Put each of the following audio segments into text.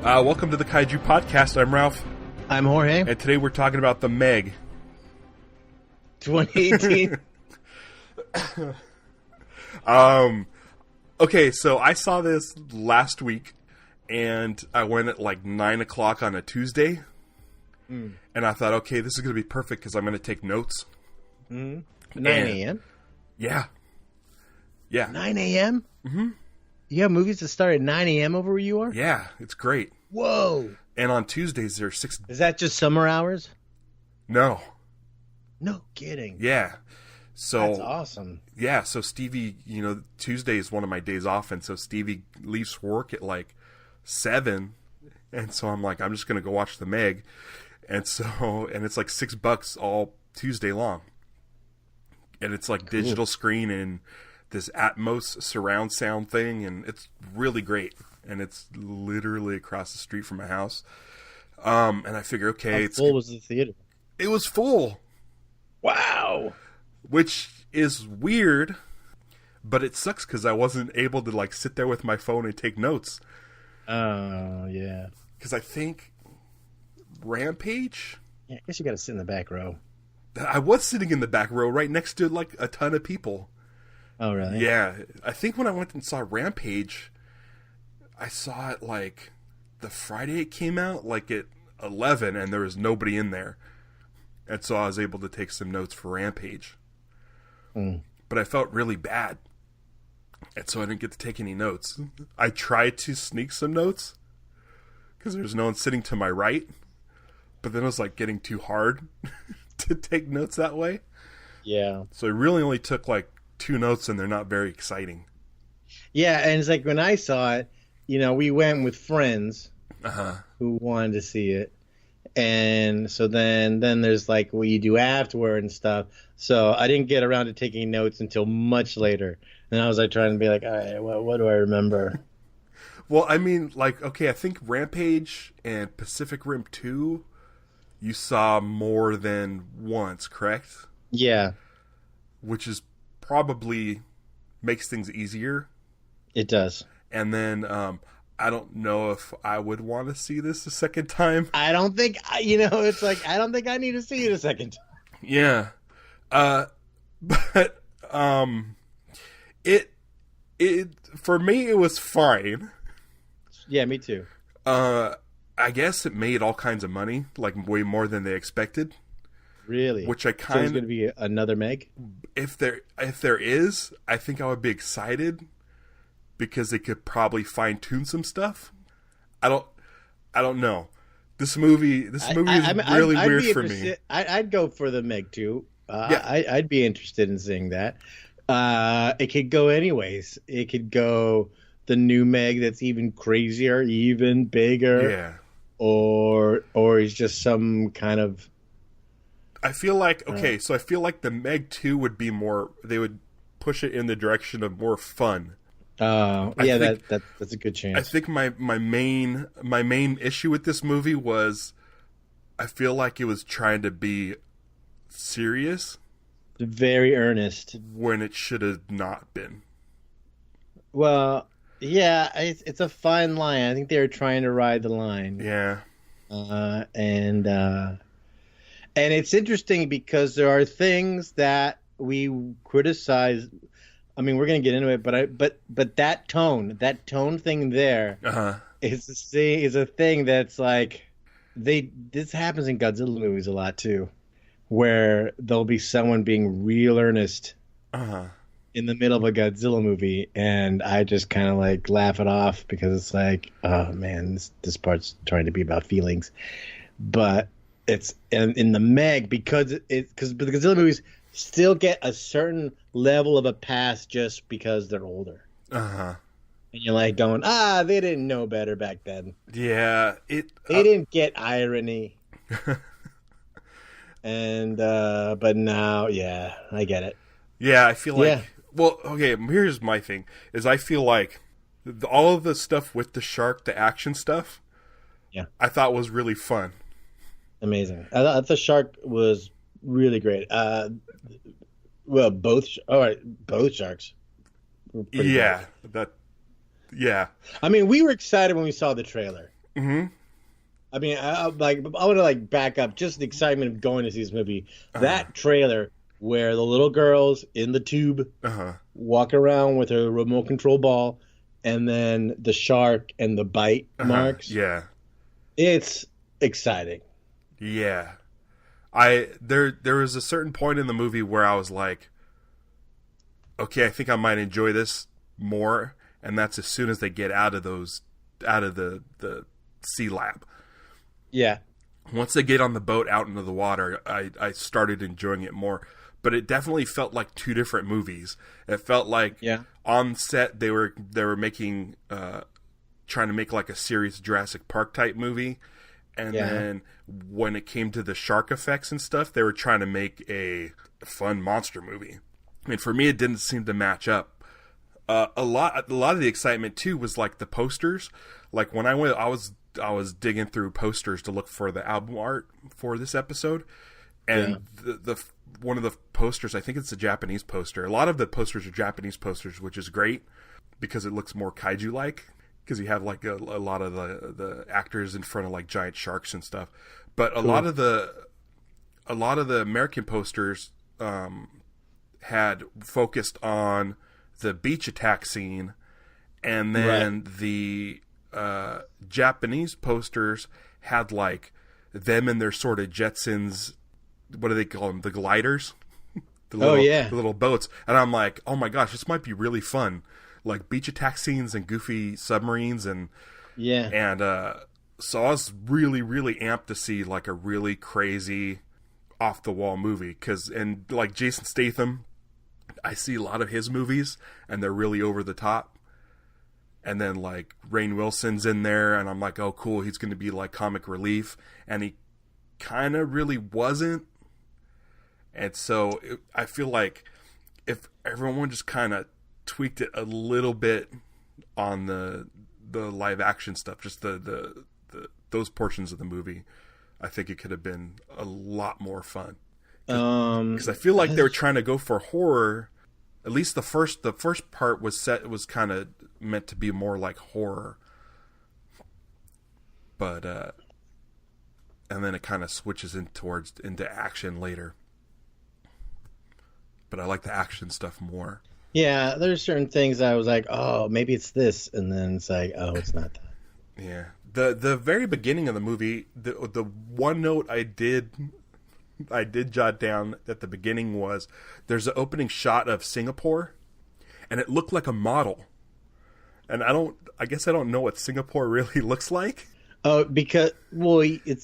Welcome to the Kaiju Podcast. I'm Ralph. I'm Jorge. And today we're talking about the Meg. 2018. Okay, so I saw this last week, and I went at like 9 o'clock on a Tuesday. And I thought, okay, this is going to be perfect because I'm going to take notes. 9 a.m.? Yeah. Yeah. 9 a.m.? Mm-hmm. You have movies that start at 9 a.m. over where you are? Yeah, it's great. Whoa. And on Tuesdays, there's 6... Is that just summer hours? No. No kidding. Yeah. So that's awesome. Yeah, so Stevie, Tuesday is one of my days off, and so Stevie leaves work at like 7, and so I'm like, I'm just going to go watch the Meg. And it's like $6 all Tuesday long. And it's like cool. Digital screen and this Atmos surround sound thing, and it's really great. And it's literally across the street from my house. And I figure, okay, how full was the theater? It was full. Wow. Which is weird, but it sucks because I wasn't able to like sit there with my phone and take notes. Oh, yeah. Because I think Rampage? Yeah, I guess you got to sit in the back row. I was sitting in the back row right next to like a ton of people. Oh, really? Yeah. I think when I went and saw Rampage, I saw it like the Friday it came out, like at 11, and there was nobody in there. And so I was able to take some notes for Rampage. But I felt really bad. And so I didn't get to take any notes. I tried to sneak some notes because there was no one sitting to my right. But then it was like getting too hard to take notes that way. Yeah. So I really only took like 2 notes, and they're not very exciting. Yeah, and it's like when I saw it, we went with friends who wanted to see it. And so then there's like what you do afterward and stuff. So I didn't get around to taking notes until much later. And I was like trying to be like, all right, what do I remember? Well, I mean, like, okay, I think Rampage and Pacific Rim 2, you saw more than once, correct? Yeah. Which is probably makes things easier. It does. And then I don't know if I would want to see this a second time. I don't think, it's like, I don't think I need to see it a second time. Yeah. But it for me, it was fine. Yeah, me too. I guess it made all kinds of money, like way more than they expected. Really? Which I So kind there's of... going to be another Meg? If there is, I think I would be excited because they could probably fine tune some stuff. I don't know. This movie is really weird for me. I'd go for the Meg too. Yeah. I'd be interested in seeing that. It could go anyways. It could go the new Meg that's even crazier, even bigger. Yeah. Or is just some kind of... I feel like, so I feel like the Meg 2 would be more, they would push it in the direction of more fun. Yeah, that's a good chance. I think my main issue with this movie was I feel like it was trying to be serious. Very earnest. When it should have not been. Well, yeah, it's a fine line. I think they were trying to ride the line. Yeah. And it's interesting because there are things that we criticize. I mean, we're going to get into it, but that tone thing there is a thing that's like this happens in Godzilla movies a lot too, where there'll be someone being real earnest in the middle of a Godzilla movie, and I just kind of like laugh it off because it's like, oh man, this part's trying to be about feelings, but it's in the Meg because the Godzilla movies still get a certain level of a pass just because they're older. And you're like going, they didn't know better back then. Yeah, they didn't get irony. And but now, yeah, I get it. Yeah, I feel like well, okay, here's my thing is I feel like all of the stuff with the shark, the action stuff, I thought was really fun. Amazing. I thought the shark was really great. Well, both sharks. Yeah, great. Yeah. I mean, we were excited when we saw the trailer. Mm-hmm. I mean, I want to like back up just the excitement of going to see this movie. That trailer where the little girls in the tube walk around with a remote control ball, and then the shark and the bite marks. Yeah, it's exciting. Yeah, there was a certain point in the movie where I was like, okay, I think I might enjoy this more, and that's as soon as they get out of the sea lab. Yeah. Once they get on the boat out into the water, I started enjoying it more. But it definitely felt like two different movies. It felt like on set they were making trying to make like a serious Jurassic Park type movie, and then when it came to the shark effects and stuff, they were trying to make a fun monster movie. I mean, for me, it didn't seem to match up. A lot of the excitement too was like the posters. Like when I went, I was digging through posters to look for the album art for this episode, and the one of the posters, I think it's a Japanese poster. A lot of the posters are Japanese posters, which is great because it looks more kaiju like, because you have like a lot of the actors in front of like giant sharks and stuff. But a lot of the American posters had focused on the beach attack scene, and then the Japanese posters had like them in their sort of Jetsons, what do they call them, the gliders, the little boats. And I'm like, oh my gosh, this might be really fun, like beach attack scenes and goofy submarines, and so I was really amped to see like a really crazy off the wall movie, and like Jason Statham, I see a lot of his movies and they're really over the top. And then like Rainn Wilson's in there, and I'm like, oh cool, he's going to be like comic relief, and he kind of really wasn't. And so I feel like if everyone just kind of tweaked it a little bit on the live action stuff, just the those portions of the movie, I think it could have been a lot more fun. Because I feel like they were trying to go for horror. At least the first part was kind of meant to be more like horror, but and then it kind of switches into action later. But I like the action stuff more. Yeah, there's certain things I was like, oh, maybe it's this, and then it's like, oh, it's not that. Yeah, the very beginning of the movie, the one note I did jot down at the beginning was there's an opening shot of Singapore, and it looked like a model. And I guess I don't know what Singapore really looks like. Oh, it's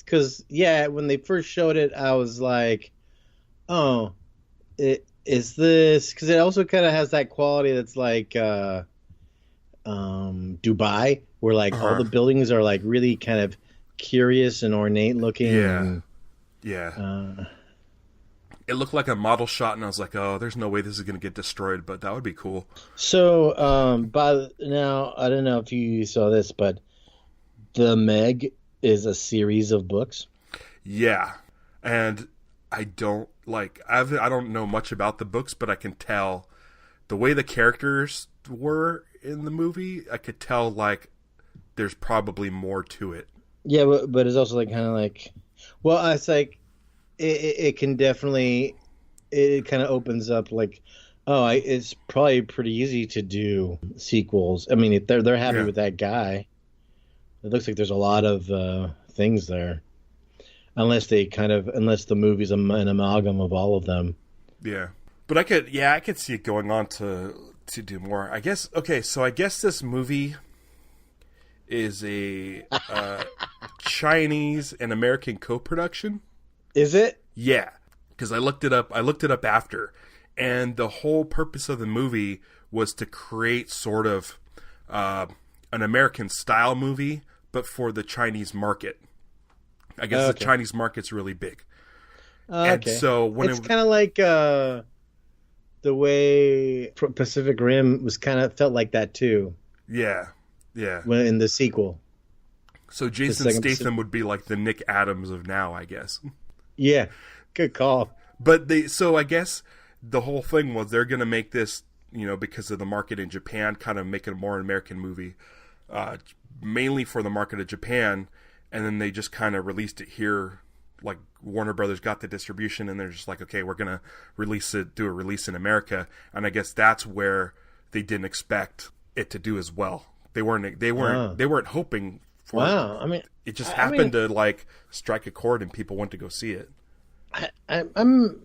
because when they first showed it, I was like, oh, is this, because it also kind of has that quality that's like Dubai, where like all the buildings are like really kind of curious and ornate looking. It looked like a model shot, and I was like, oh, there's no way this is going to get destroyed, but that would be cool. So, by now, I don't know if you saw this, but The Meg is a series of books. Yeah, and I don't know much about the books, but I can tell the way the characters were in the movie, I could tell like there's probably more to it. Yeah, but it's also like kind of like, well, it's like it can definitely, it kind of opens up like, oh, it's probably pretty easy to do sequels. I mean, if they're happy with that guy, it looks like there's a lot of things there. Unless the movie's an amalgam of all of them. Yeah. But I could see it going on to do more. I guess this movie is a Chinese and American co-production. Is it? Yeah. Because I looked it up after, and the whole purpose of the movie was to create sort of an American style movie, but for the Chinese market. I guess the Chinese market's really big. And so when it's kind of like the way Pacific Rim was kind of felt like that too. Yeah. When in the sequel. So Jason Statham would be like the Nick Adams of now, I guess. Yeah, good call. But I guess the whole thing was they're going to make this, because of the market in Japan, kind of make it a more American movie. mainly for the market of Japan, and then they just kind of released it here. Like Warner Brothers got the distribution, and they're just like, okay, we're gonna do a release in America, and I guess that's where they didn't expect it to do as well. They weren't hoping for it. I mean, it just happened to like strike a chord, and people went to go see it. I'm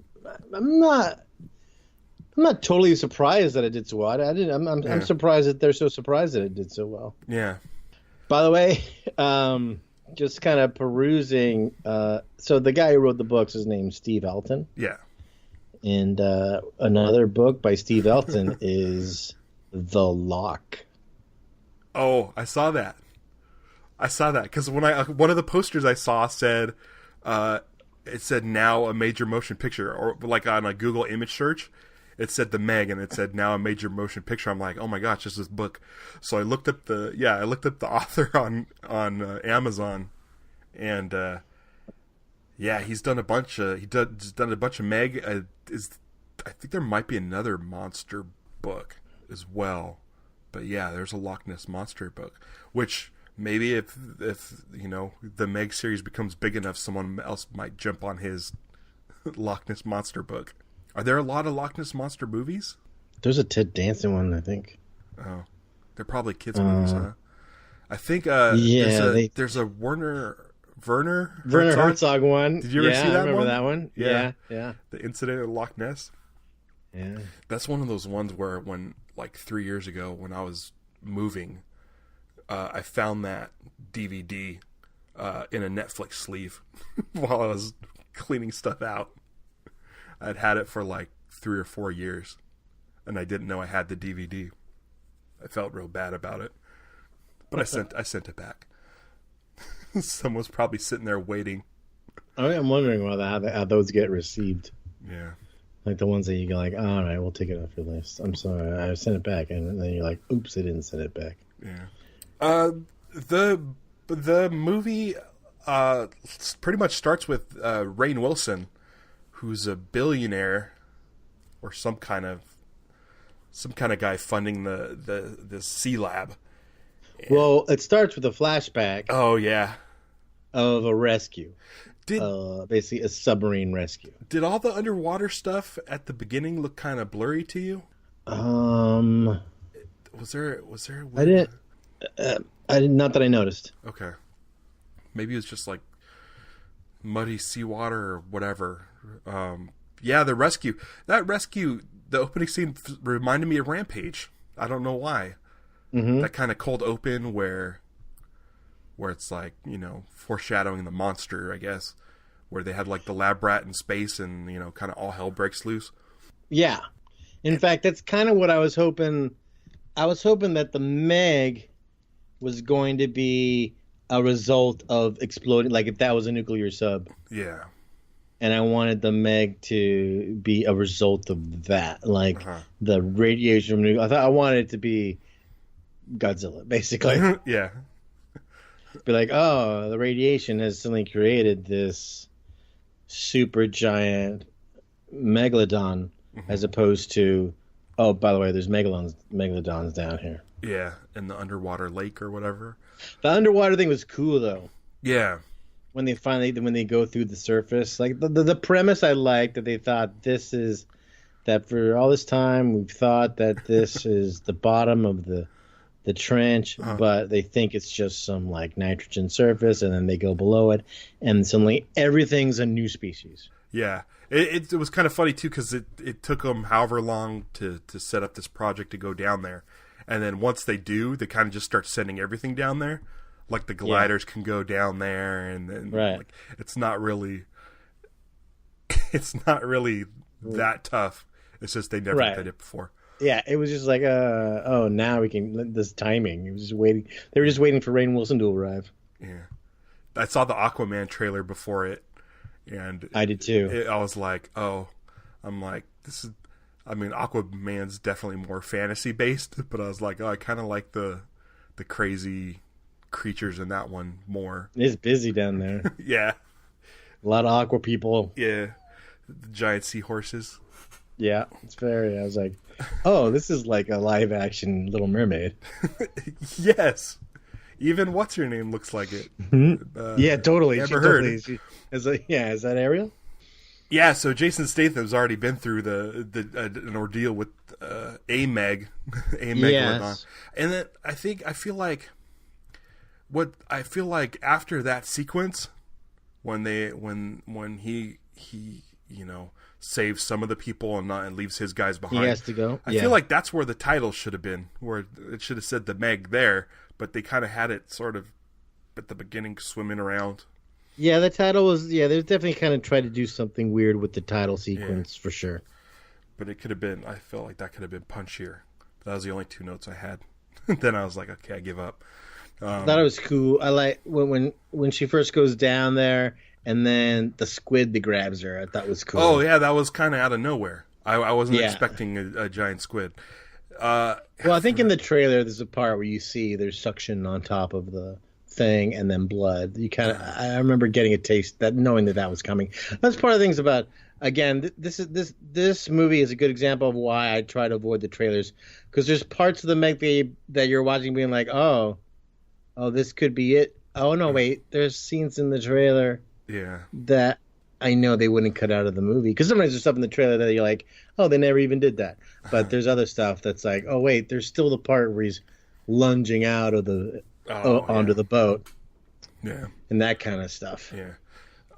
not totally surprised that it did so well. I'm surprised that they're so surprised that it did so well. Yeah. By the way, just kind of perusing. So the guy who wrote the books, his name's Steve Elton. Yeah. And another book by Steve Elton is The Lock. Oh, I saw that because one of the posters I saw said, it said now a major motion picture, or like on a Google image search, it said The Meg, and it said now a major motion picture. I'm like, oh my gosh, this is this book. So I looked up the author on Amazon, and he's done a bunch of Meg. I think there might be another monster book as well, but yeah, there's a Loch Ness monster book, which maybe if the Meg series becomes big enough, someone else might jump on his Loch Ness monster book. Are there a lot of Loch Ness monster movies? There's a Ted Danson one, I think. Oh, they're probably kids movies, huh? I think there's a Werner Herzog one. Did you ever see that one? I remember that one. Yeah. The Incident at Loch Ness. Yeah. That's one of those ones where when like 3 years ago when I was moving, I found that DVD in a Netflix sleeve while I was cleaning stuff out. I'd had it for like 3 or 4 years, and I didn't know I had the DVD. I felt real bad about it, but I sent it back. Someone's probably sitting there waiting. I'm wondering how those get received. Yeah, like the ones that you go like, all right, we'll take it off your list. I'm sorry, I sent it back, and then you're like, oops, I didn't send it back. Yeah. The movie pretty much starts with Rainn Wilson, who's a billionaire or some kind of guy funding the Sea Lab. Well, it starts with a flashback. Oh yeah, of a rescue. Basically a submarine rescue. Did all the underwater stuff at the beginning look kind of blurry to you? Was there? I didn't. Not that I noticed. Okay, maybe it was just like muddy seawater or whatever. The rescue. The opening scene reminded me of Rampage. I don't know why. Mm-hmm. That kind of cold open where it's like, foreshadowing the monster, I guess, where they had like the lab rat in space and, kind of all hell breaks loose. Yeah. In fact, that's kind of what I was hoping. I was hoping that the Meg was going to be a result of exploding, like if that was a nuclear sub. Yeah. And I wanted the Meg to be a result of that, like the radiation from nuclear. I wanted it to be Godzilla, basically. Yeah. Be like, oh, the radiation has suddenly created this super giant megalodon, as opposed to, oh, by the way, there's megalodons down here. Yeah, in the underwater lake or whatever. The underwater thing was cool, though. Yeah. When they go through the surface, like the premise I liked, that they thought that for all this time we've thought that this is the bottom of the trench, but they think it's just some like nitrogen surface, and then they go below it, and suddenly everything's a new species. Yeah, it was kind of funny too, because it took them however long to set up this project to go down there, and then once they do, they kind of just start sending everything down there. Like the gliders can go down there, and then like, it's not really that tough. It's just they never did it before. Yeah, it was just like, now we can, this timing. It was just waiting. They were just waiting for Rainn Wilson to arrive. Yeah. I saw the Aquaman trailer before it, and I did too. I was like, Aquaman's definitely more fantasy based, but I was like, I kind of like the crazy creatures in that one more. It's busy down there. Yeah. A lot of aqua people. Yeah. The giant seahorses. Yeah, it's very. I was like, oh, this is like a live action Little Mermaid. Yes. Even what's her name looks like it. Yeah, totally. Never heard. Totally, is that Ariel? Yeah, so Jason Statham's already been through an ordeal with a Megalodon, Yes. and then I feel like after that sequence, when he saves some of the people and leaves his guys behind, He has to go. I feel like that's where the title should have been, where it should have said the Meg there, but they kind of had it sort of at the beginning swimming around. Yeah, the title was. Yeah, they definitely kind of tried to do something weird with the title sequence for sure. But it could have been. I felt like that could have been punchier. That was the only 2 notes I had. Then I was like, okay, I give up. I thought it was cool. I like when she first goes down there, and then the squid that grabs her. I thought was cool. Oh yeah, that was kind of out of nowhere. I wasn't expecting a giant squid. Well, I think in the trailer there's a part where you see there's suction on top of the thing and then blood. I remember getting a taste that knowing that was coming. That's part of the things about, again, this movie is a good example of why I try to avoid the trailers, because there's parts of the Meg that you're watching being like, oh, this could be it. Oh no, wait, there's scenes in the trailer that I know they wouldn't cut out of the movie, because sometimes there's stuff in the trailer that you're like, oh, they never even did that. But there's other stuff that's like, oh wait, there's still the part where he's lunging out of the onto the boat, and that kind of stuff. Yeah,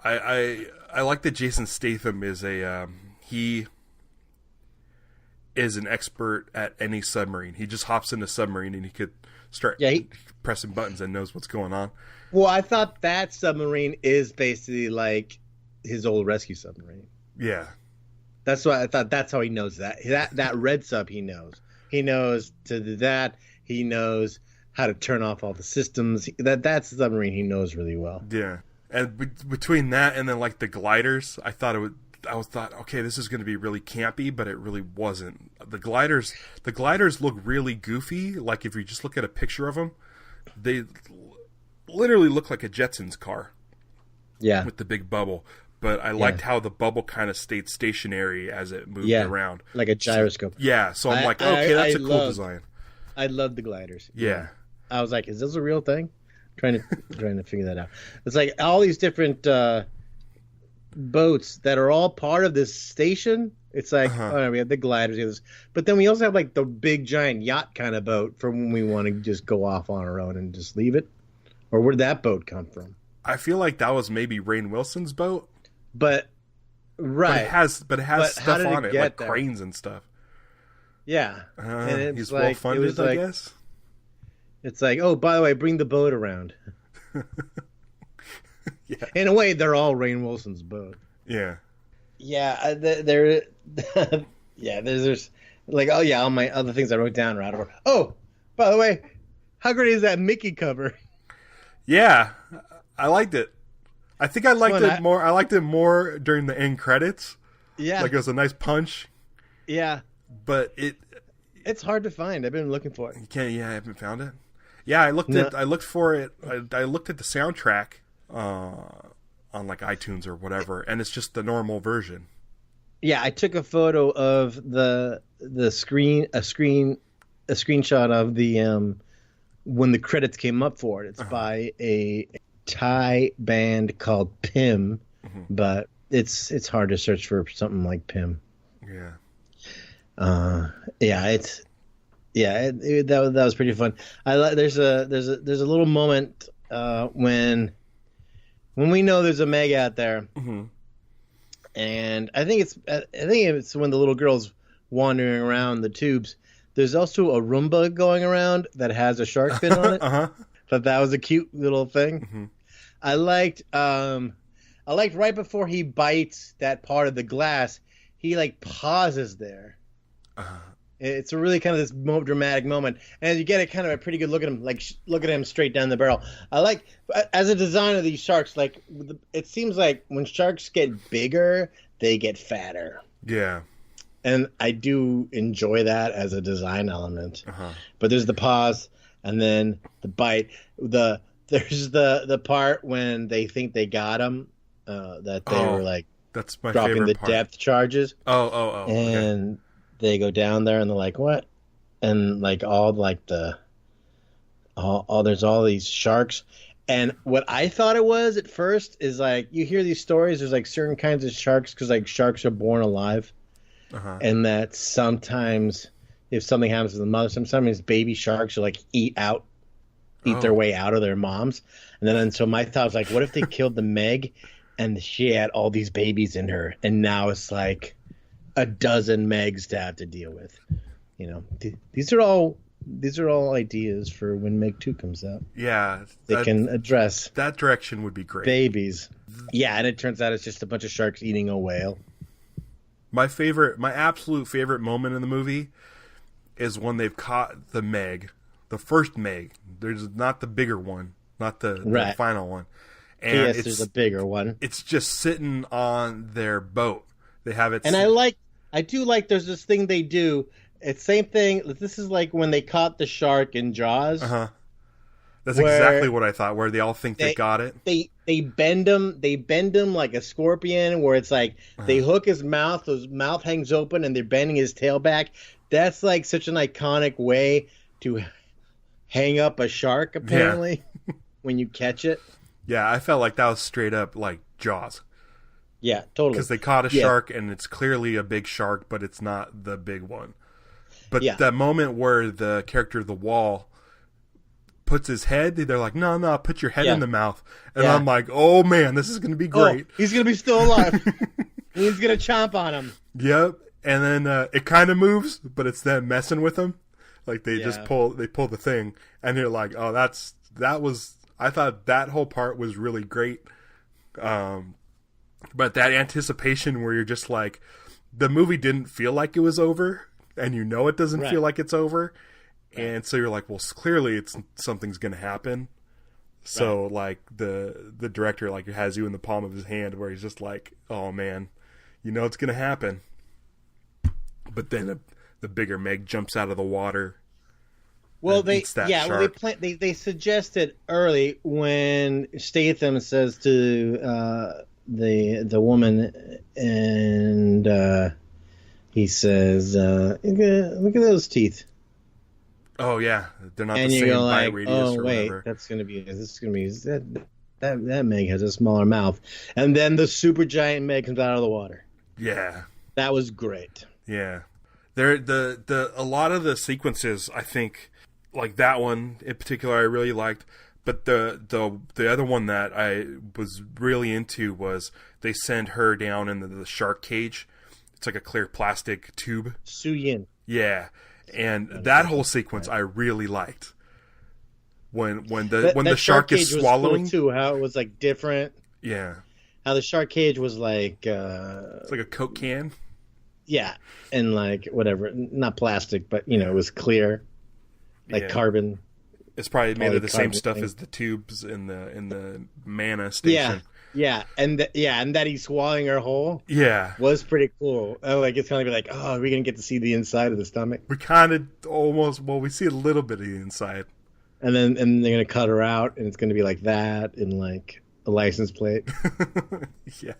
I like that Jason Statham is he is an expert at any submarine. He just hops in a submarine and he could start pressing buttons and knows what's going on. Well, I thought that submarine is basically like his old rescue submarine. Yeah, that's why I thought that's how he knows that red sub. He knows to do that. He knows how to turn off all the systems. That's the submarine he knows really well. Yeah, and between that and then like the gliders, I thought okay, this is going to be really campy, but it really wasn't. The gliders look really goofy. Like if you just look at a picture of them, they literally look like a Jetsons car. Yeah, with the big bubble. But I liked how the bubble kind of stayed stationary as it moved around, like a gyroscope. So I'm like, okay, that's a cool design. I love the gliders. Yeah. I was like, is this a real thing? Trying to figure that out. It's like all these different boats that are all part of this station. It's like, we have the gliders, but then we also have like the big giant yacht kind of boat for when we want to just go off on our own and just leave it. Or where did that boat come from? I feel like that was maybe Rainn Wilson's boat. But it has stuff on it, like cranes and stuff. Yeah, and he's well funded, I guess. It's like, oh, by the way, bring the boat around. In a way, they're all Rainn Wilson's boat. Yeah. Yeah, there's like, oh yeah, all my other things I wrote down are out of order. Oh, by the way, how great is that Mickey cover? Yeah, I liked it. I think I liked it more. I liked it more during the end credits. Yeah, like it was a nice punch. Yeah, but it's hard to find. I've been looking for it. You can't. Yeah, I haven't found it. Yeah, I looked for it. I looked at the soundtrack on like iTunes or whatever, and it's just the normal version. Yeah, I took a photo of the screenshot of the when the credits came up for it. It's by a Thai band called Pim, but it's hard to search for something like Pim. Yeah. That was pretty fun. There's a little moment when we know there's a Meg out there, and I think it's when the little girl's wandering around the tubes. There's also a Roomba going around that has a shark fin on it. Thought that was a cute little thing. I liked right before he bites that part of the glass, he like pauses there. It's a really kind of this dramatic moment, and you get kind of a pretty good look at him, like look at him straight down the barrel. I like, as a designer of these sharks, like it seems like when sharks get bigger, they get fatter. Yeah. And I do enjoy that as a design element. But there's the pause, and then the bite. There's the part when they think they got him, that they were like that's my dropping the part. depth charges. And they go down there and they're like, what? And like all like the there's all these sharks. And what I thought it was at first is like you hear these stories. There's like certain kinds of sharks because like sharks are born alive, and that sometimes if something happens to the mother, sometimes baby sharks are like eat their way out of their moms. And so my thought was like, what if they killed the Meg, and she had all these babies in her, and now it's like a dozen Megs to have to deal with. You know, these are all ideas for when Meg 2 comes out. Yeah. They can address that direction would be great. Babies. Yeah, and it turns out it's just a bunch of sharks eating a whale. My absolute favorite moment in the movie is when they've caught the Meg, the first Meg. There's not the bigger one, not the final one. And yes, there's a bigger one. It's just sitting on their boat. They have it. And I do like there's this thing they do. It's same thing. This is like when they caught the shark in Jaws. That's exactly what I thought. Where they all think they got it. They bend him like a scorpion. Where it's like they hook his mouth. His mouth hangs open, and they're bending his tail back. That's like such an iconic way to hang up a shark. Apparently, when you catch it. Yeah, I felt like that was straight up like Jaws. Yeah, totally. Because they caught a shark, and it's clearly a big shark, but it's not the big one. But that moment where the character of the wall puts his head, they're like, no, put your head in the mouth. And I'm like, oh man, this is going to be great. Oh, he's going to be still alive. He's going to chomp on him. Yep. And then it kind of moves, but it's them messing with him. Like they pull the thing, and you're like, oh, I thought that whole part was really great. But that anticipation where you're just like, the movie didn't feel like it was over. And you know it doesn't feel like it's over. And so you're like, well, clearly something's going to happen. So like the director like has you in the palm of his hand where he's just like, oh man, you know it's going to happen. But then the bigger Meg jumps out of the water. Well, they suggested early when Statham says to the woman, and he says, "Look at those teeth." Oh yeah, they're not and the you same go bite like, radius oh or wait, whatever. that Meg has a smaller mouth, and then the super giant Meg comes out of the water. Yeah, that was great. Yeah, a lot of the sequences, I think, like that one in particular, I really liked. But the other one that I was really into was they send her down into the shark cage. It's like a clear plastic tube. Su Yin. Yeah, and that whole sequence I really liked. When the shark is swallowing, was cool too, how it was like different. Yeah, how the shark cage was like it's like a Coke can. Yeah, and like whatever, not plastic, but it was clear, like carbon. It's probably made of the same stuff as the tubes in the Mana station. Yeah, and that he's swallowing her whole. Yeah, was pretty cool. Like it's gonna be like, oh, are we gonna get to see the inside of the stomach? We kind of we see a little bit of the inside, and they're gonna cut her out, and it's gonna be like that in like a license plate. Yeah,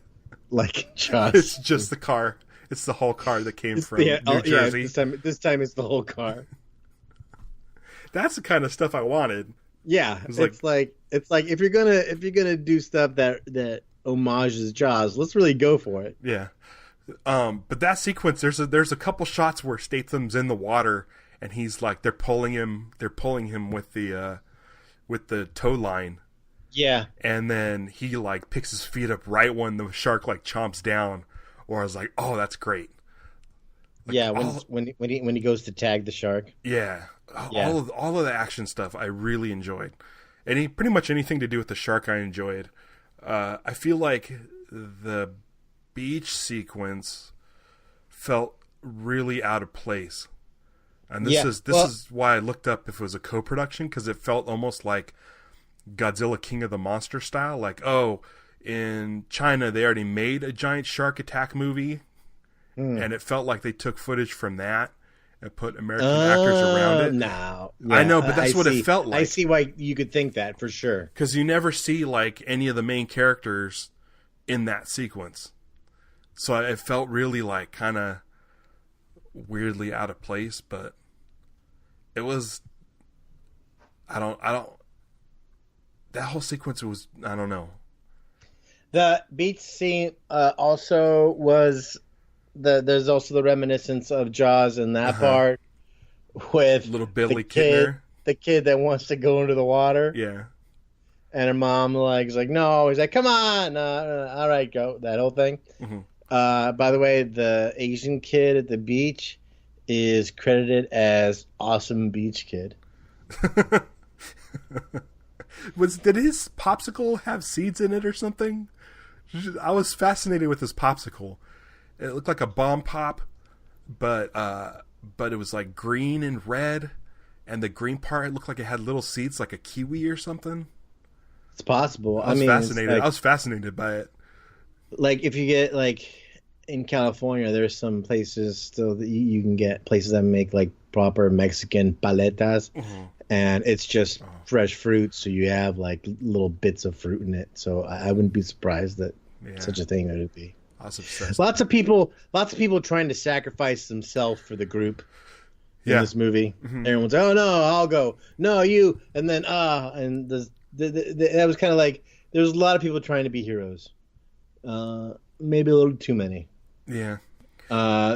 like it's just the car. It's the whole car that came from New Jersey. This time it's the whole car. That's the kind of stuff I wanted. Yeah, it's like if you're gonna do stuff that homages Jaws, let's really go for it. Yeah, but that sequence, there's a couple shots where Statham's in the water and he's like they're pulling him with the tow line. Yeah, and then he like picks his feet up right when the shark like chomps down. Or I was like, oh, that's great. Like, yeah, when he goes to tag the shark. Yeah. All of the action stuff I really enjoyed. Pretty much anything to do with the shark I enjoyed. I feel like the beach sequence felt really out of place. And this is why I looked up if it was a co-production, because it felt almost like Godzilla King of the Monster style. Like, oh, in China they already made a giant shark attack movie, and it felt like they took footage from that and put American actors around it. No, yeah, I know, but that's what it felt like. I see why you could think that for sure. Because you never see like any of the main characters in that sequence, so it felt really like kind of weirdly out of place. But it was, I don't. That whole sequence was, I don't know. The beach scene also was there's also the reminiscence of Jaws in that part with little Billy Kidner, the kid that wants to go into the water. Yeah. And her mom is like, no. He's like, come on. All right, go. That whole thing. By the way, the Asian kid at the beach is credited as Awesome Beach Kid. Did his popsicle have seeds in it or something? I was fascinated with his popsicle. It looked like a bomb pop, but it was like green and red, and the green part looked like it had little seeds, like a kiwi or something. It's possible. I was fascinated. I was fascinated by it. Like if you get like in California, there's some places still that you can get places that make like proper Mexican paletas, and it's just fresh fruit. So you have like little bits of fruit in it. So I wouldn't be surprised that such a thing would be. I was obsessed. Lots of people trying to sacrifice themselves for the group. In this movie, everyone's like, oh no, I'll go. No, you, and then and that was kind of like there's a lot of people trying to be heroes. Maybe a little too many. Yeah.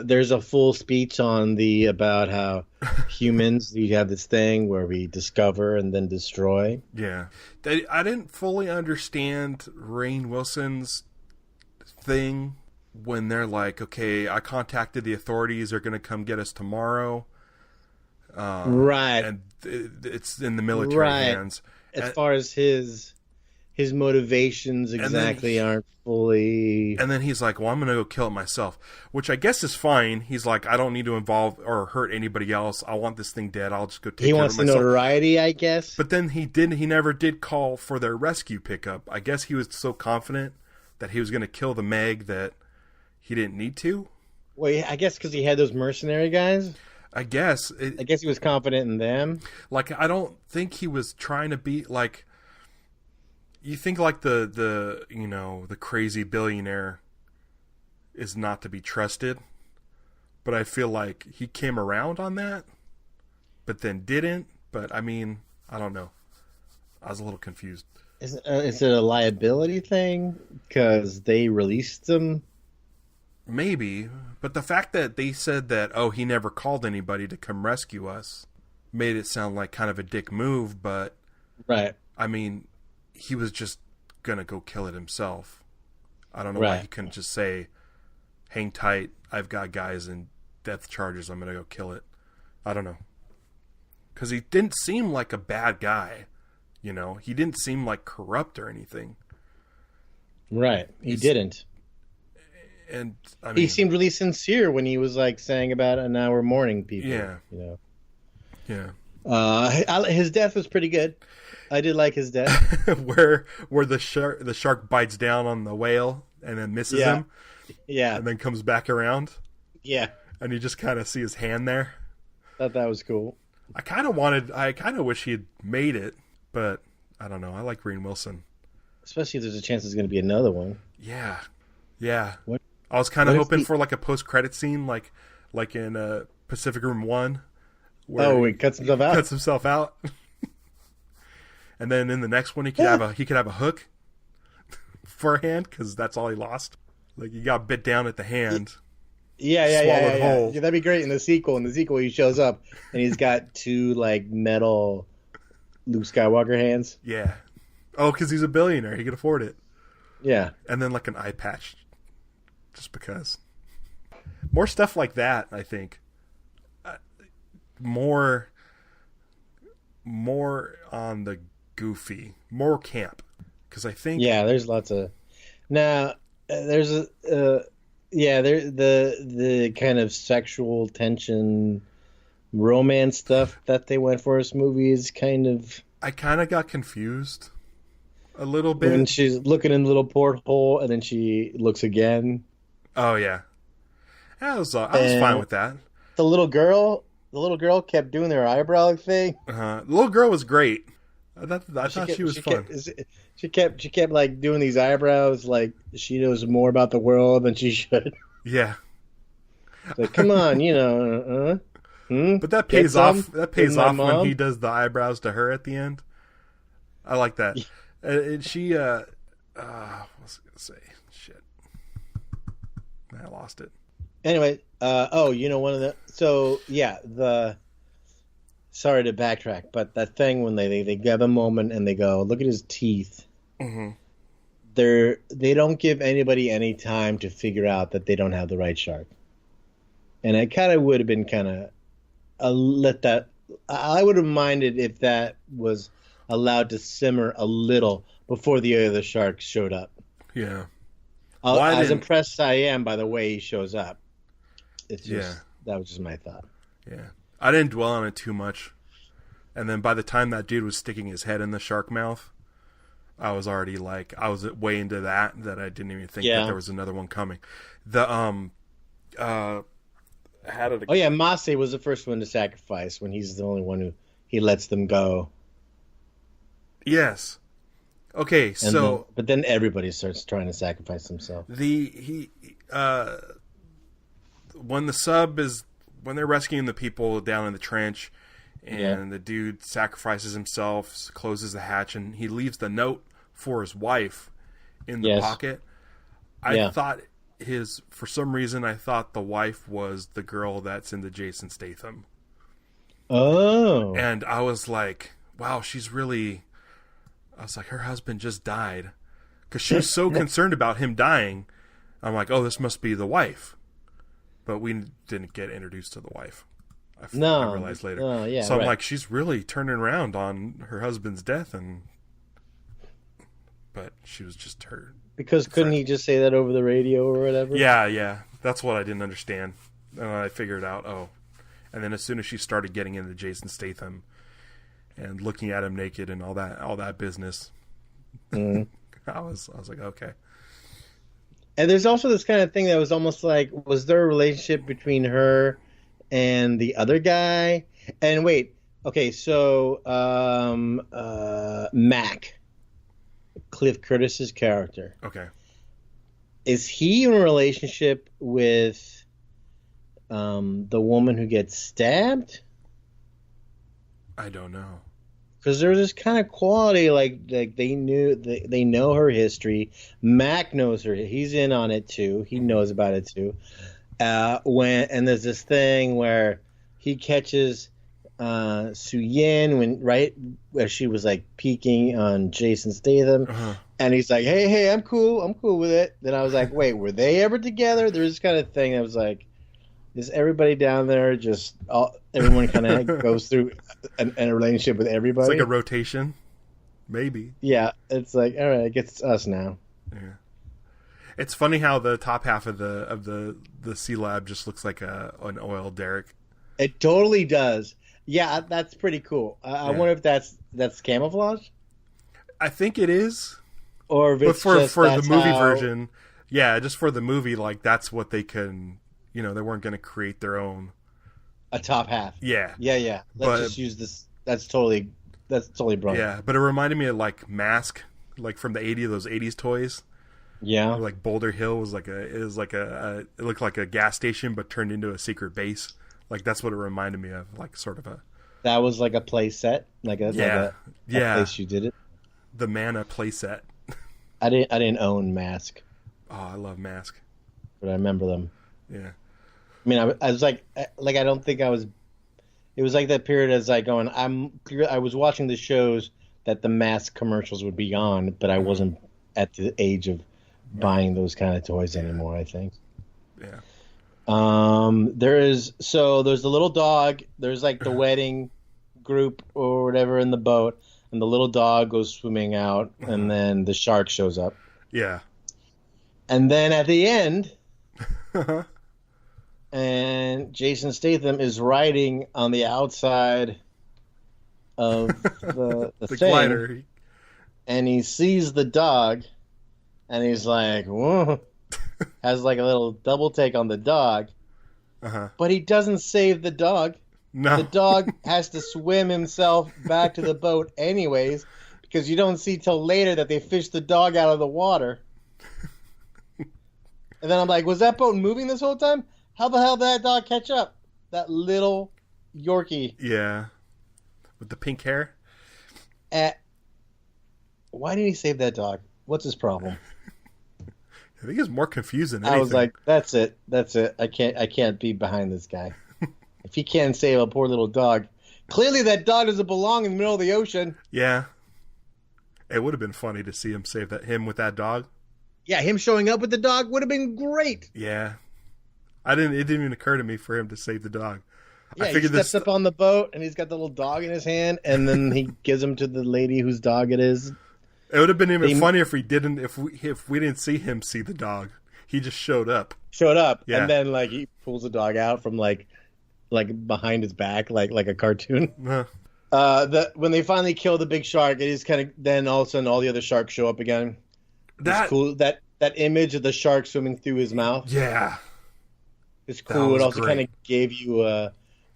There's a full speech on about how humans, you have this thing where we discover and then destroy. Yeah. I didn't fully understand Rainn Wilson's thing when they're like, okay, I contacted the authorities, they're going to come get us tomorrow. Right. And it's in the military hands. As far as his motivations exactly aren't fully... And then he's like, well, I'm going to go kill it myself, which I guess is fine. He's like, I don't need to involve or hurt anybody else. I want this thing dead. I'll just go take care of it myself. He wants the notoriety, I guess. But then he never did call for their rescue pickup. I guess he was so confident that he was going to kill the Meg that he didn't need to. Well, I guess because he had those mercenary guys? I guess. I guess he was confident in them. Like, I don't think he was trying to be, like... You think, like, the crazy billionaire is not to be trusted. But I feel like he came around on that, but then didn't. But, I mean, I don't know. I was a little confused. Is it a liability thing? Because they released him? Maybe. But the fact that they said that, oh, he never called anybody to come rescue us made it sound like kind of a dick move, but... Right. I mean, he was just going to go kill it himself. I don't know why he couldn't just say, hang tight, I've got guys in death charges, I'm going to go kill it. I don't know. Because he didn't seem like a bad guy. You know, he didn't seem like corrupt or anything. Right. He didn't. And I mean, he seemed really sincere when he was like saying about an hour mourning people. Yeah. You know. Yeah. His death was pretty good. I did like his death. where the shark bites down on the whale and then misses him. Yeah. And then comes back around. Yeah. And you just kind of see his hand there. Thought that was cool. I kind of wish he had made it, but I don't know. I like Rainn Wilson. Especially if there's a chance there's going to be another one. Yeah. Yeah. What? I was kind of hoping for like a post-credit scene like in Pacific Rim 1. Where he cuts himself out. And then in the next one, he could have a hook for a hand because that's all he lost. Like he got bit down at the hand. Yeah. Whole. Yeah, that'd be great in the sequel. In the sequel, he shows up and he's got two like metal Luke Skywalker hands. Yeah. Oh, because he's a billionaire, he could afford it. Yeah. And then like an eye patch, just because. More stuff like that, I think. More on the goofy, more camp, because I think there's lots of there's the kind of sexual tension romance stuff that they went for this movie is I kind of got confused a little bit when she's looking in the little porthole and then she looks again. Oh yeah, I was fine with that. The little girl kept doing their eyebrow thing. The little girl was great. I thought she was fun. She kept like doing these eyebrows like she knows more about the world than she should. Yeah. Like, come on, But that pays off. That pays off when he does the eyebrows to her at the end. I like that. And she, what was I gonna say? Shit, I lost it. Anyway, sorry to backtrack, but that thing when they get a moment and they go, look at his teeth. Mm-hmm. They don't give anybody any time to figure out that they don't have the right shark. And I kind of would have been I would have minded if that was allowed to simmer a little before the other shark showed up. Yeah. As impressed as I am by the way he shows up. It's just, that was just my thought. Yeah. I didn't dwell on it too much. And then by the time that dude was sticking his head in the shark mouth, I was already I was way into that I didn't even think that there was another one coming. Mase was the first one to sacrifice when he's the only one who he lets them go. Yes. Okay, but then everybody starts trying to sacrifice himself. When they're rescuing the people down in the trench, and the dude sacrifices himself, closes the hatch, and he leaves the note for his wife in the pocket. I thought for some reason, I thought the wife was the girl that's in the Jason Statham. Oh. And I was like, wow, I was like, her husband just died. Because she was so concerned about him dying. I'm like, oh, this must be the wife. But we didn't get introduced to the wife. I realized later. So I'm like, she's really turning around on her husband's death, but she was just her. Because couldn't he just say that over the radio or whatever? Yeah. That's what I didn't understand. And I figured out, and then as soon as she started getting into Jason Statham and looking at him naked and all that business, I was like, okay. And there's also this kind of thing that was almost like, was there a relationship between her and the other guy? And wait, okay, so Mac, Cliff Curtis's character. Okay. Is he in a relationship with the woman who gets stabbed? I don't know. Because there's this kind of quality, like they know her history. Mac knows her; he's in on it too. He knows about it too. And there's this thing where he catches Su Yin where she was like peeking on Jason Statham, and he's like, "Hey, I'm cool with it." Then I was like, "Wait, were they ever together?" There's this kind of thing that was like, is everybody down there everyone kind of goes through a relationship with everybody? It's like a rotation, maybe. Yeah, it's like, all right, I guess it's us now. Yeah, it's funny how the top half of the Sea Lab just looks like an oil derrick. It totally does. Yeah, that's pretty cool. I wonder if that's camouflage. I think it is. Or if it's for the movie version, just for the movie, like that's what they can. They weren't going to create their own. A top half. Yeah. Let's just use this. That's totally brilliant. Yeah, but it reminded me of like Mask, like from the 80s, those 80s toys. Yeah. Like Boulder Hill it looked like a gas station, but turned into a secret base. Like that's what it reminded me of, like sort of a. That was like a play set, like a place you did it. The Mana play set. I didn't own Mask. Oh, I love Mask. But I remember them. Yeah. I mean, I was like I don't think I was. It was like that period as I going. I was watching the shows that the Mask commercials would be on, but I wasn't at the age of buying those kind of toys anymore. I think. Yeah. There's the little dog. There's like the wedding group or whatever in the boat, and the little dog goes swimming out, and then the shark shows up. Yeah. And then at the end. And Jason Statham is riding on the outside of the thing, glider. And he sees the dog, and he's like, whoa, has like a little double take on the dog, but he doesn't save the dog. No. The dog has to swim himself back to the boat anyways, because you don't see till later that they fish the dog out of the water. And then I'm like, was that boat moving this whole time? How the hell did that dog catch up? That little Yorkie. Yeah. With the pink hair. Why did he save that dog? What's his problem? I think he's more confused than anything. I was like, that's it. I can't be behind this guy. If he can't save a poor little dog, clearly that dog doesn't belong in the middle of the ocean. Yeah. It would have been funny to see him save him with that dog. Yeah, him showing up with the dog would have been great. Yeah. It didn't even occur to me for him to save the dog. Yeah, he steps up on the boat and he's got the little dog in his hand, and then he gives him to the lady whose dog it is. It would have been even funnier if we didn't see him see the dog. He just showed up. Yeah. And then he pulls the dog out from like behind his back, like a cartoon. When they finally kill the big shark, it is kind of, then all of a sudden all the other sharks show up again. That's cool. That image of the shark swimming through his mouth. Yeah, it's cool. It also kind of gave you a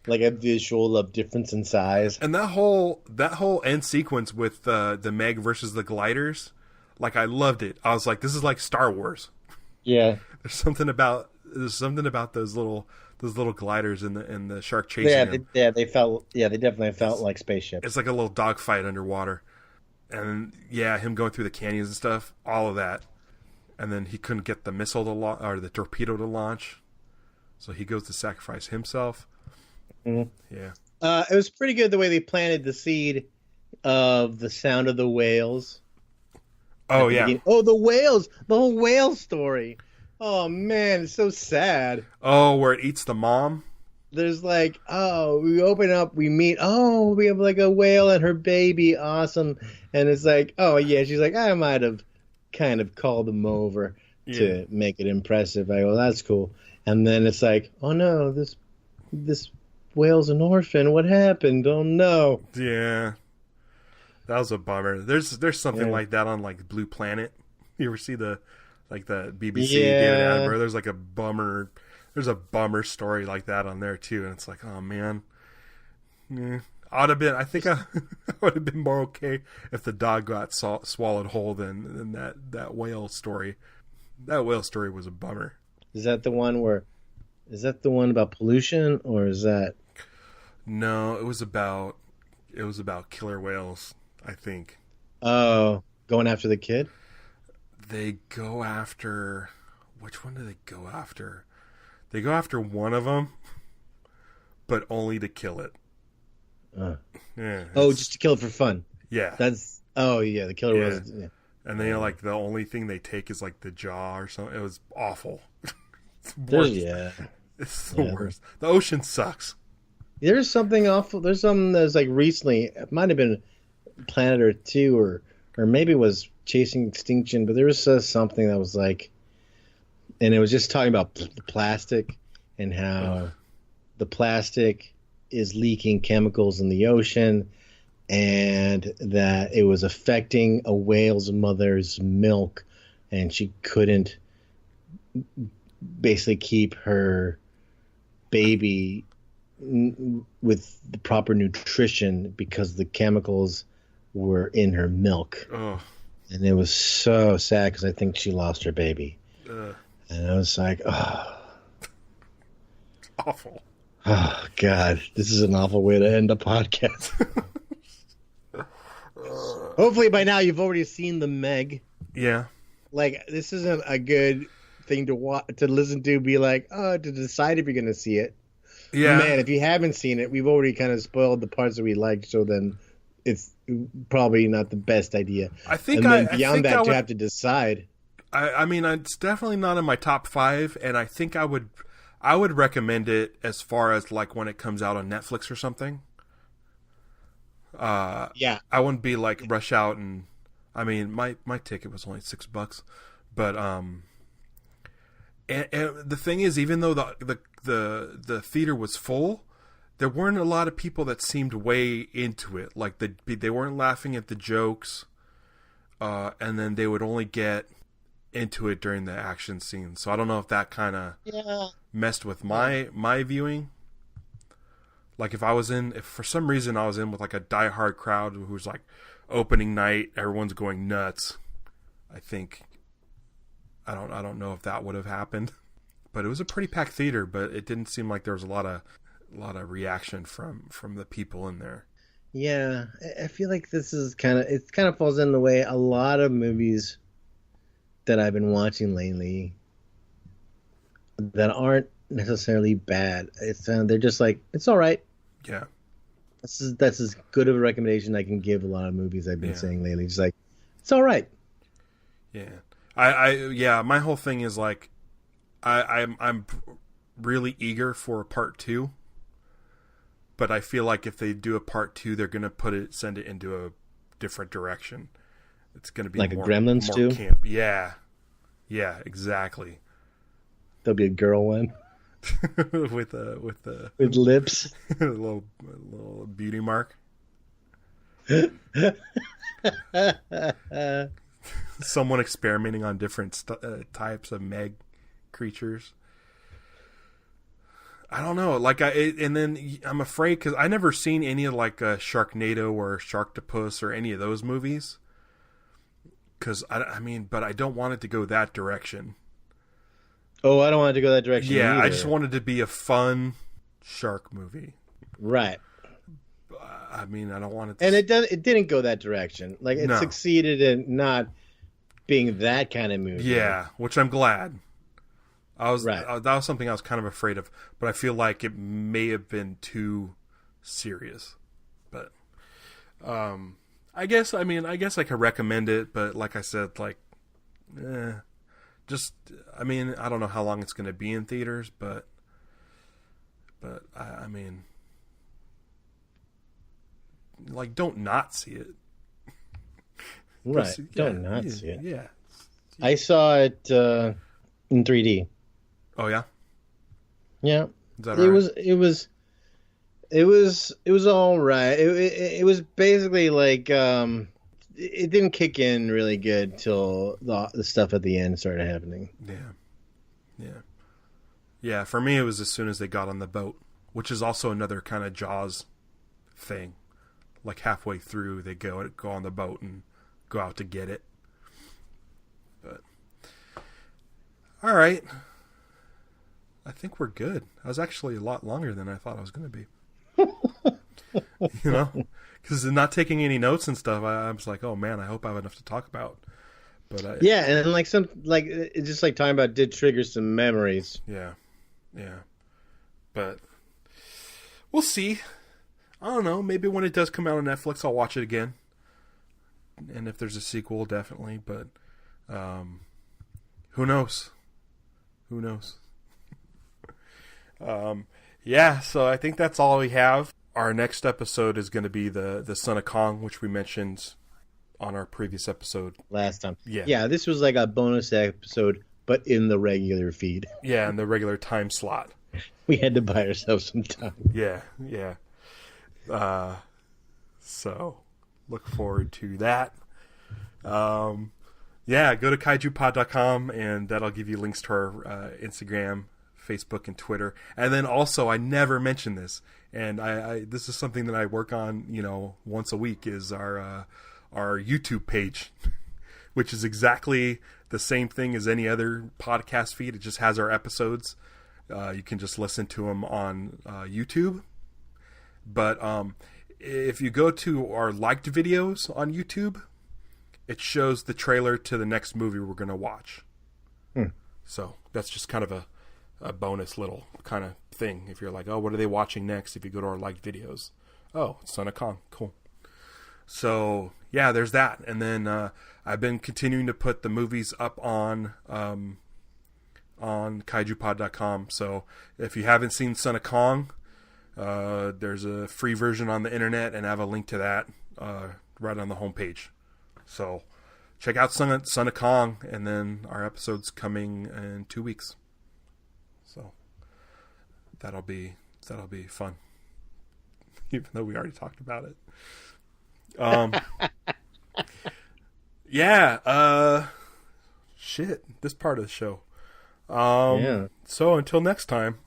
visual of difference in size. And that whole end sequence with the Meg versus the gliders, I loved it. I was like, this is like Star Wars. Yeah, there's something about those little gliders and the shark chasing them. They definitely felt like spaceships. It's like a little dogfight underwater, and him going through the canyons and stuff, all of that, and then he couldn't get the missile to or the torpedo to launch, so he goes to sacrifice himself. Mm-hmm. Yeah. It was pretty good the way they planted the seed of the sound of the whales. Oh, yeah. Oh, the whales! The whole whale story. Oh, man, it's so sad. Oh, where it eats the mom? There's we open up, we meet, we have a whale and her baby, awesome. And it's she's like, I might have kind of called them over to make it impressive. I go, that's cool. And then it's like, oh, no, this whale's an orphan. What happened? Oh no. Yeah, that was a bummer. There's something like that on Blue Planet. You ever see the BBC David Attenborough? There's a bummer story like that on there too, and it's like, oh man. I think I would have been more okay if the dog got swallowed whole than that whale story. That whale story was a bummer. Is that the one about pollution, or is that? No, it was about killer whales, I think. Oh, going after the kid? They go after, which one do they go after? They go after one of them, but only to kill it. Yeah. Oh, just to kill it for fun. Yeah. The killer was. Yeah. And then the only thing they take is the jaw or something. It was awful. It's the worst. The ocean sucks. There's something awful. There's something that's recently. It might have been Planet or two, or maybe it was Chasing Extinction. But there was something that was and it was just talking about the plastic and how the plastic is leaking chemicals in the ocean, and that it was affecting a whale's mother's milk, and she couldn't basically keep her baby with the proper nutrition because the chemicals were in her milk. Oh. And it was so sad because I think she lost her baby. And I was like, oh. It's awful. Oh, God. This is an awful way to end a podcast. Hopefully by now you've already seen the Meg. Yeah. This isn't a good thing to listen to, to decide if you're going to see it. Yeah. Man, if you haven't seen it, we've already kind of spoiled the parts that we liked, so then it's probably not the best idea. I think you have to decide. I mean, it's definitely not in my top 5, and I think I would recommend it as far as when it comes out on Netflix or something. Yeah. I wouldn't be rush out and, I mean, my ticket was only $6, but and the thing is, even though the theater was full, there weren't a lot of people that seemed way into it. They weren't laughing at the jokes, and then they would only get into it during the action scenes. So I don't know if that kind of messed with my viewing. If for some reason I was in with a diehard crowd who's opening night, everyone's going nuts, I think I don't know if that would have happened. But it was a pretty packed theater, but it didn't seem like there was a lot of reaction from the people in there. Yeah, I feel like this is kind of falls in the way a lot of movies that I've been watching lately that aren't necessarily bad. They're just like, it's all right. Yeah. That's as good of a recommendation I can give a lot of movies I've been saying lately. Just like, it's all right. Yeah. My whole thing is like, I'm really eager for a part 2, but I feel like if they do a part 2, they're gonna send it into a different direction. It's gonna be like more, a Gremlins 2? Camp. Yeah, exactly. There'll be a girl one with lips, a little beauty mark. Someone experimenting on different types of Meg creatures. I don't know. Like and then I'm afraid because I never seen any of like Sharknado or Sharktopus or any of those movies. Because but I don't want it to go that direction. Oh, I don't want it to go that direction. Yeah, either. I just wanted to be a fun shark movie. Right. I don't want it to... And it didn't go that direction. Like, it succeeded in not being that kind of movie. Yeah, which I'm glad. That was something I was kind of afraid of, but I feel like it may have been too serious. But I guess I could recommend it, but like I said, like I don't know how long it's going to be in theaters, but like, don't not see it. Right. Don't not see it. Yeah. I saw it in 3D. Oh yeah? Yeah. Is that right? It was all right. It was basically like it didn't kick in really good till the stuff at the end started happening. Yeah, for me it was as soon as they got on the boat, which is also another kind of Jaws thing. Like halfway through they go on the boat and go out to get it. But all right. I think we're good. I was actually a lot longer than I thought I was going to be. Because not taking any notes and stuff, I was like, oh man, I hope I have enough to talk about. But and it's just like talking about did trigger some memories. Yeah. But we'll see. I don't know. Maybe when it does come out on Netflix, I'll watch it again. And if there's a sequel, definitely. But who knows? Yeah, so I think that's all we have. Our next episode is going to be the Son of Kong, which we mentioned on our previous episode. Last time. Yeah, this was like a bonus episode, but in the regular feed. Yeah, in the regular time slot. We had to buy ourselves some time. Yeah. So, look forward to that. Go to kaijupod.com, and that'll give you links to our Instagram, Facebook, and Twitter. And then also, I never mentioned this, and I this is something that I work on, once a week, is our YouTube page, which is exactly the same thing as any other podcast feed. It just has our episodes. You can just listen to them on YouTube. But if you go to our liked videos on YouTube, it shows the trailer to the next movie we're going to watch. So that's just kind of a bonus little kind of thing. If you're like, oh, what are they watching next? If you go to our liked videos, oh, Son of Kong, cool. So yeah, there's that. And then I've been continuing to put the movies up on kaijupod.com. So if you haven't seen Son of Kong, there's a free version on the internet, and I have a link to that right on the homepage. So check out Son of Kong, and then our episode's coming in 2 weeks. So that'll be fun, even though we already talked about it. This part of the show. So until next time,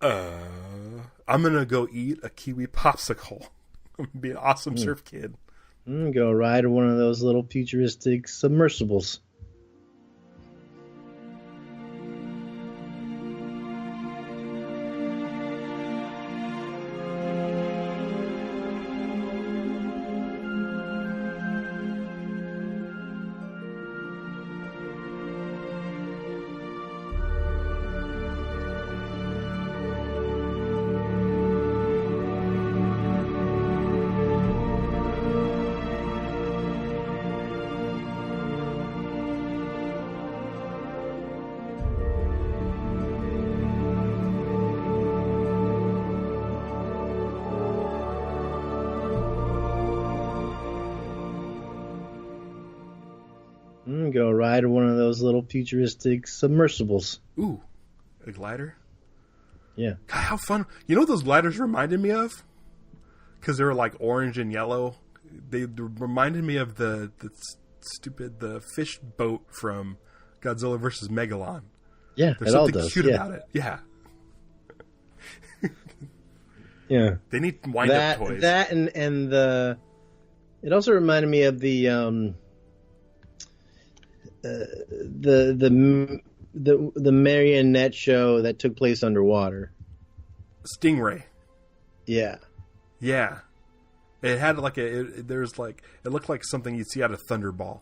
I'm gonna go eat a kiwi popsicle. I'm gonna be an awesome surf kid. I'm gonna go ride one of those little futuristic submersibles. I'm gonna go ride one of those little futuristic submersibles. Ooh, a glider. Yeah. God, how fun! You know what those gliders reminded me of? Because they were like orange and yellow. They reminded me of the fish boat from Godzilla versus Megalodon. Yeah, there's something cute about it. Yeah. Yeah. They need wind-up toys. That and the. It also reminded me of the marionette show that took place underwater. Stingray. Yeah. Yeah. It had like it looked like something you'd see out of Thunderball.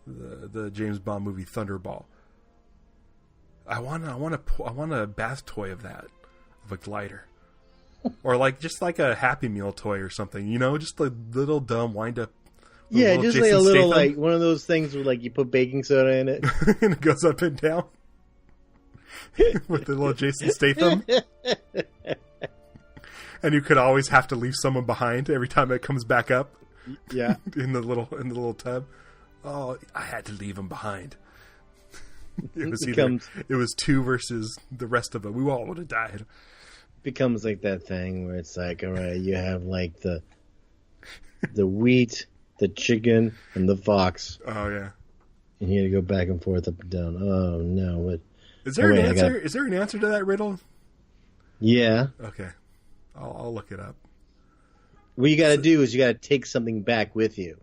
The James Bond movie Thunderball. I want a bath toy of that, of a glider. Or like just like a Happy Meal toy or something, you know, just a little dumb wind up. Yeah, just Jason like a little Statham. like one of those things where like you put baking soda in it and it goes up and down with the little Jason Statham. And you could always have to leave someone behind every time it comes back up. Yeah, in the little tub. Oh, I had to leave him behind. It was 2 versus the rest of them. We all would have died. Becomes like that thing where it's like, all right, you have like the wheat, the chicken, and the fox. Oh yeah. And you got to go back and forth, up and down. Oh no! What? Is there an answer? Is there an answer to that riddle? Yeah. Okay, I'll look it up. What you got to do is you got to take something back with you.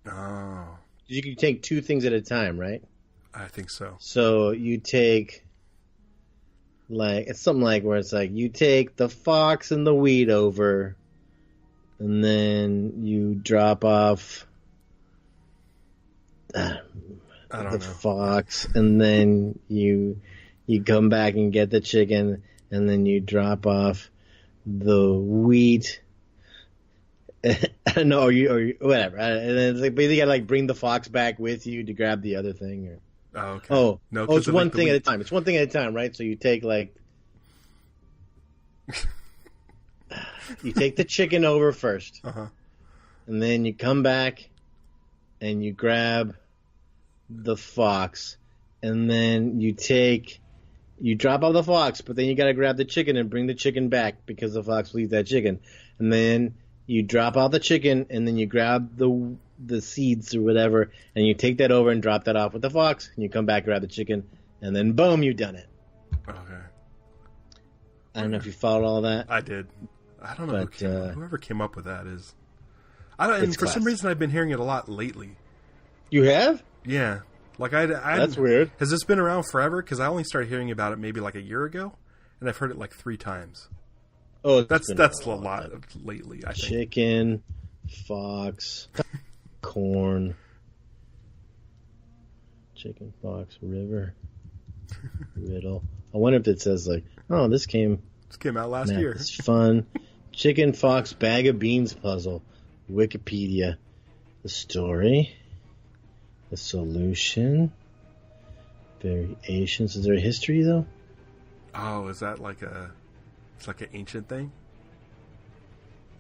Oh. You can take 2 things at a time, right? I think so. So you take. Like it's something like where it's like you take the fox and the wheat over, and then you drop off the fox, and then you come back and get the chicken, and then you drop off the wheat. I don't know, or whatever, and then it's like, but you gotta like bring the fox back with you to grab the other thing, or. Oh, okay. No, it's one thing at a time. It's one thing at a time, right? So you take you take the chicken over first, and then you come back and you grab the fox, and then you drop off the fox, but then you got to grab the chicken and bring the chicken back because the fox will eat that chicken, and then you drop off the chicken, and then you grab the seeds or whatever, and you take that over and drop that off with the fox, and you come back, grab the chicken, and then boom, you've done it. Okay. I don't know if you followed all that. I did. I don't know whoever came up with that is. I don't. And for some reason, I've been hearing it a lot lately. You have? Yeah. Like That's weird. Has this been around forever? Because I only started hearing about it maybe like a year ago, and I've heard it like 3 times. Oh, that's a lot lately. I think. Chicken, fox, corn, chicken, fox, river, riddle. I wonder if it says like, oh, this came out last year. It's fun. Chicken, fox, bag of beans puzzle. Wikipedia. The story. The solution. Variations. Is there a history though? Oh, is that like it's like an ancient thing?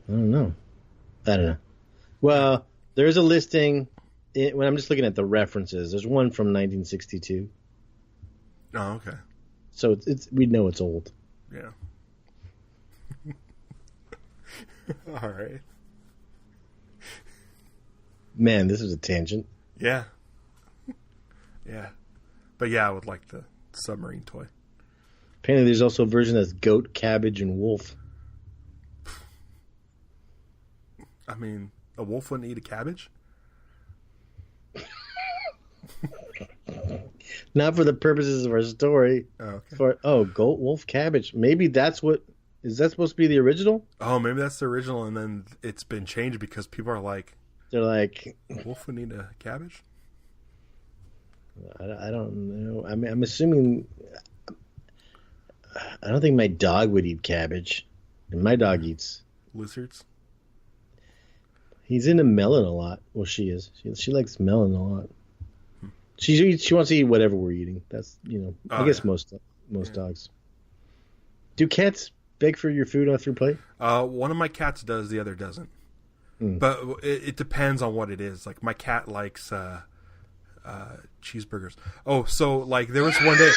I don't know. Well, there's a listing when I'm just looking at the references. There's one from 1962. Oh, okay. So we know it's old. Yeah. All right. Man, this was a tangent. Yeah. Yeah. But yeah, I would like the submarine toy. Apparently there's also a version that's goat, cabbage, and wolf. I mean, a wolf wouldn't eat a cabbage? Not for the purposes of our story. Oh, okay. Goat, wolf, cabbage. Maybe that's what... Is that supposed to be the original? Oh, maybe that's the original, and then it's been changed because people are like... They're like... Wolf would eat a cabbage? I don't know. I mean, I'm assuming... I don't think my dog would eat cabbage. And my dog eats... Lizards? He's into melon a lot. Well, she is. She likes melon a lot. She wants to eat whatever we're eating. That's, I guess most dogs. Do cats beg for your food off your plate? One of my cats does, the other doesn't. But it depends on what it is. Like my cat likes cheeseburgers. Oh, so like there was one day.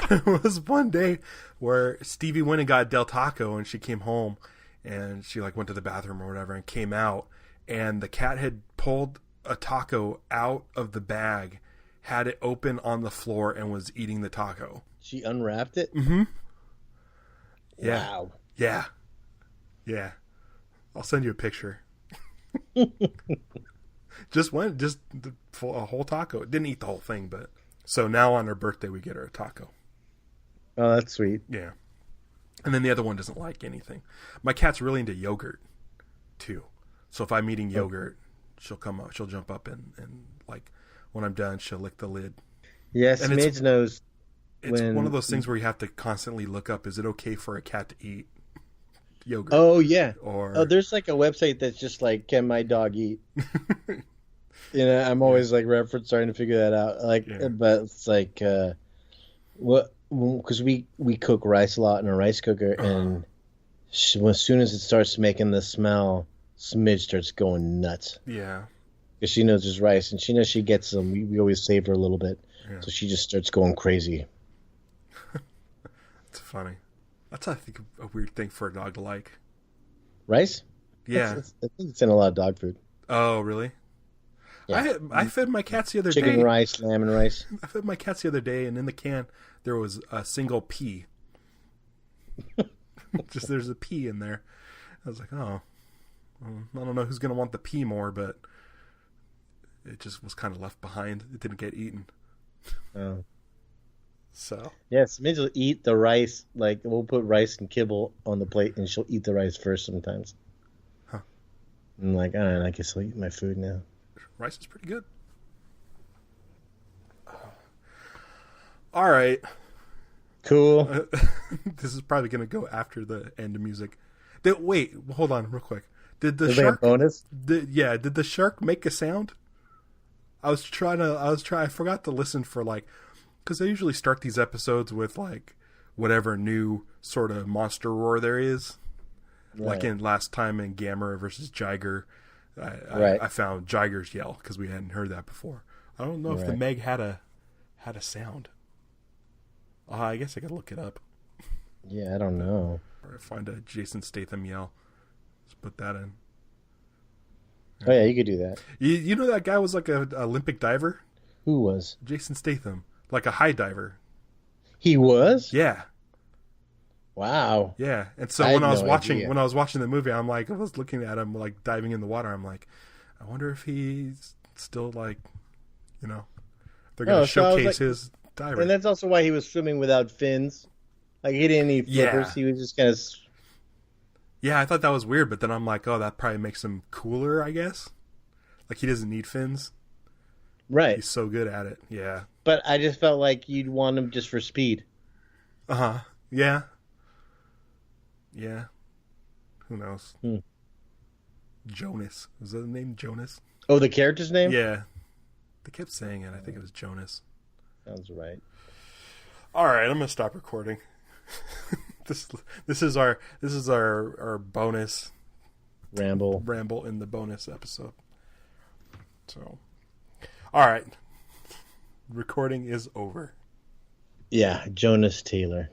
There was one day where Stevie went and got Del Taco, and she came home, and she like went to the bathroom or whatever, and came out, and the cat had pulled a taco out of the bag, had it open on the floor, and was eating the taco. She unwrapped it? Mm-hmm. Yeah. Wow. Yeah. Yeah. I'll send you a picture. Just a whole taco. Didn't eat the whole thing, but so now on her birthday we get her a taco. Oh, that's sweet. Yeah. And then the other one doesn't like anything. My cat's really into yogurt too. So if I'm eating yogurt, she'll come up, she'll jump up and like when I'm done, she'll lick the lid. Yes, and Midge knows. It's one of those things where you have to constantly look up, is it okay for a cat to eat yogurt? Oh, yeah. Or there's like a website that's just like, can my dog eat? I'm always like starting to figure that out. Like, but it's like, what? Because we cook rice a lot in a rice cooker, and as soon as it starts making the smell, Smidge starts going nuts. Yeah. Because she knows there's rice, and she knows she gets them. We always save her a little bit, so she just starts going crazy. It's funny. That's, I think, a weird thing for a dog to like. Rice? Yeah. I think it's in a lot of dog food. Oh, really? Yeah. I fed my cats the other day. Chicken rice, lamb and rice. I fed my cats the other day, and in the can there was a single pea. There's a pea in there. I was like, oh, I don't know who's going to want the pea more, but it just was kind of left behind. It didn't get eaten. Oh. So. Yes, Midge will eat the rice. Like, we'll put rice and kibble on the plate, and she'll eat the rice first sometimes. Huh. I'm like, all right, I guess I'll eat my food now. Rice is pretty good. All right. Cool. This is probably going to go after the end of music. Wait, hold on real quick. Did the Is shark... that a bonus? Did the shark make a sound? I forgot to listen for like... Because I usually start these episodes with like whatever new sort of monster roar there is. Right. Like in last time in Gamera versus Jiger, I found Jiger's yell because we hadn't heard that before. I don't know if the Meg had a sound. I guess I could look it up. Yeah, I don't know. Or find a Jason Statham yell. Just put that in. Oh yeah, you could do that. You know that guy was like an Olympic diver? Who was? Jason Statham. Like a high diver. He was? Yeah. Wow. Yeah. And so when I was watching the movie, I was looking at him like diving in the water. I'm like, I wonder if he's still like, they're going to showcase his diving. And that's also why he was swimming without fins. Like he didn't need flippers. Yeah. He was just kind of. Yeah, I thought that was weird, but then I'm like, oh, that probably makes him cooler, I guess. Like he doesn't need fins. Right. He's so good at it. Yeah. But I just felt like you'd want him just for speed. Uh-huh. Yeah. Yeah. Who knows? Jonas. Was that the name, Jonas? Oh, the character's name? Yeah. They kept saying it. I think it was Jonas. Sounds right. All right, I'm going to stop recording. This is our bonus ramble in the bonus episode. So, all right. Recording is over. Yeah, Jonas Taylor.